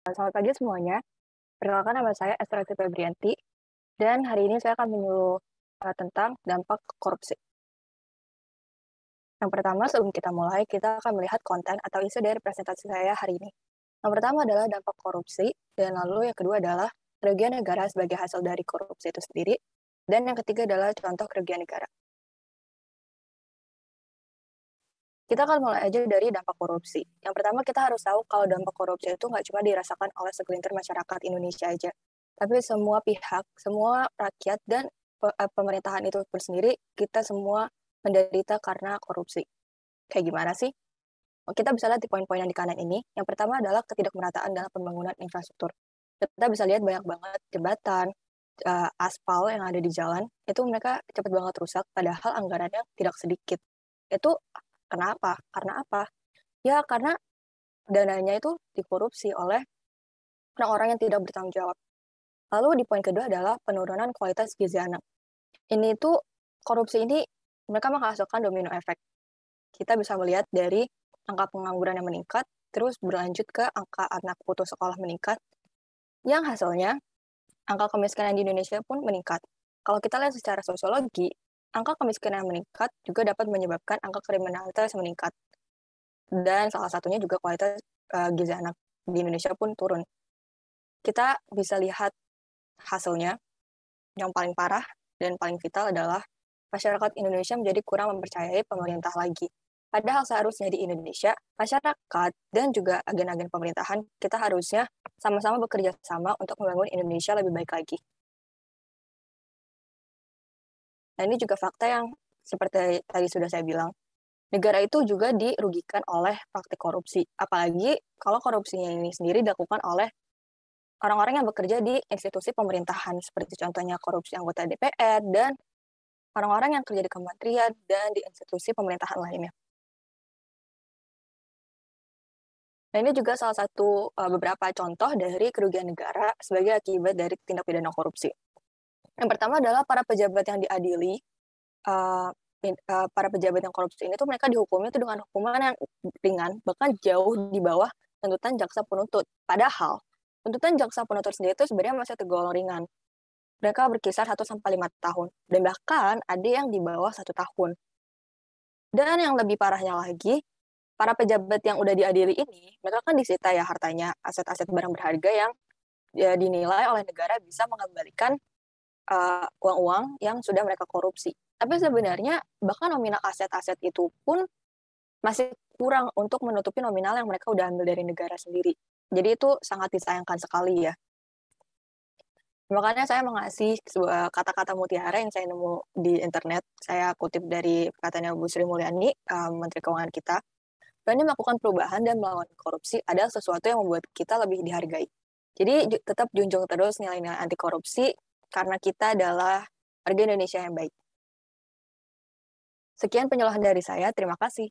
Selamat pagi semuanya. Perkenalkan nama saya Estrati Febrianti dan hari ini saya akan menyuruh tentang dampak korupsi. Yang pertama, sebelum kita mulai, kita akan melihat konten atau isi dari presentasi saya hari ini. Yang pertama adalah dampak korupsi, dan lalu yang kedua adalah kerugian negara sebagai hasil dari korupsi itu sendiri, dan yang ketiga adalah contoh kerugian negara. Kita akan mulai aja dari dampak korupsi. Yang pertama kita harus tahu kalau dampak korupsi itu nggak cuma dirasakan oleh segelintir masyarakat Indonesia aja, tapi semua pihak, semua rakyat, dan pemerintahan itu pun sendiri, kita semua menderita karena korupsi. Kayak gimana sih? Kita bisa lihat di poin-poin yang di kanan ini. Yang pertama adalah ketidakmerataan dalam pembangunan infrastruktur. Kita bisa lihat banyak banget jembatan, aspal yang ada di jalan, itu mereka cepat banget rusak, padahal anggarannya tidak sedikit. Itu kenapa? Karena apa? Ya, karena dananya itu dikorupsi oleh orang-orang yang tidak bertanggung jawab. Lalu di poin kedua adalah penurunan kualitas gizi anak. Ini tuh korupsi ini mereka menghasilkan domino efek. Kita bisa melihat dari angka pengangguran yang meningkat, terus berlanjut ke angka anak putus sekolah meningkat, yang hasilnya angka kemiskinan di Indonesia pun meningkat. Kalau kita lihat secara sosiologi, angka kemiskinan yang meningkat juga dapat menyebabkan angka kriminalitas yang meningkat. Dan salah satunya juga kualitas gizi anak di Indonesia pun turun. Kita bisa lihat hasilnya, yang paling parah dan paling vital adalah masyarakat Indonesia menjadi kurang mempercayai pemerintah lagi. Padahal seharusnya di Indonesia, masyarakat dan juga agen-agen pemerintahan, kita harusnya sama-sama bekerja sama untuk membangun Indonesia lebih baik lagi. Nah, ini juga fakta yang seperti tadi sudah saya bilang, negara itu juga dirugikan oleh praktik korupsi. Apalagi kalau korupsinya ini sendiri dilakukan oleh orang-orang yang bekerja di institusi pemerintahan, seperti contohnya korupsi anggota DPR dan orang-orang yang kerja di kementerian dan di institusi pemerintahan lainnya. Nah, ini juga salah satu beberapa contoh dari kerugian negara sebagai akibat dari tindak pidana korupsi. Yang pertama adalah para pejabat yang diadili, para pejabat yang korupsi ini tuh mereka dihukumnya tuh dengan hukuman yang ringan, bahkan jauh di bawah tuntutan jaksa penuntut. Padahal tuntutan jaksa penuntut sendiri itu sebenarnya masih tergolong ringan. Mereka berkisar 1 sampai 5 tahun, dan bahkan ada yang di bawah 1 tahun. Dan yang lebih parahnya lagi, para pejabat yang udah diadili ini, mereka kan disita ya hartanya, aset-aset barang berharga yang ya dinilai oleh negara bisa mengembalikan uang-uang yang sudah mereka korupsi. Tapi sebenarnya bahkan nominal aset-aset itu pun masih kurang untuk menutupi nominal yang mereka udah ambil dari negara sendiri. Jadi itu sangat disayangkan sekali ya. Makanya saya mengasih sebuah kata-kata mutiara yang saya nemu di internet. Saya kutip dari perkataannya Bu Sri Mulyani, Menteri Keuangan kita. Berani melakukan perubahan dan melawan korupsi adalah sesuatu yang membuat kita lebih dihargai. Jadi tetap junjung terus nilai-nilai anti korupsi karena kita adalah warga Indonesia yang baik. Sekian penjelasan dari saya, terima kasih.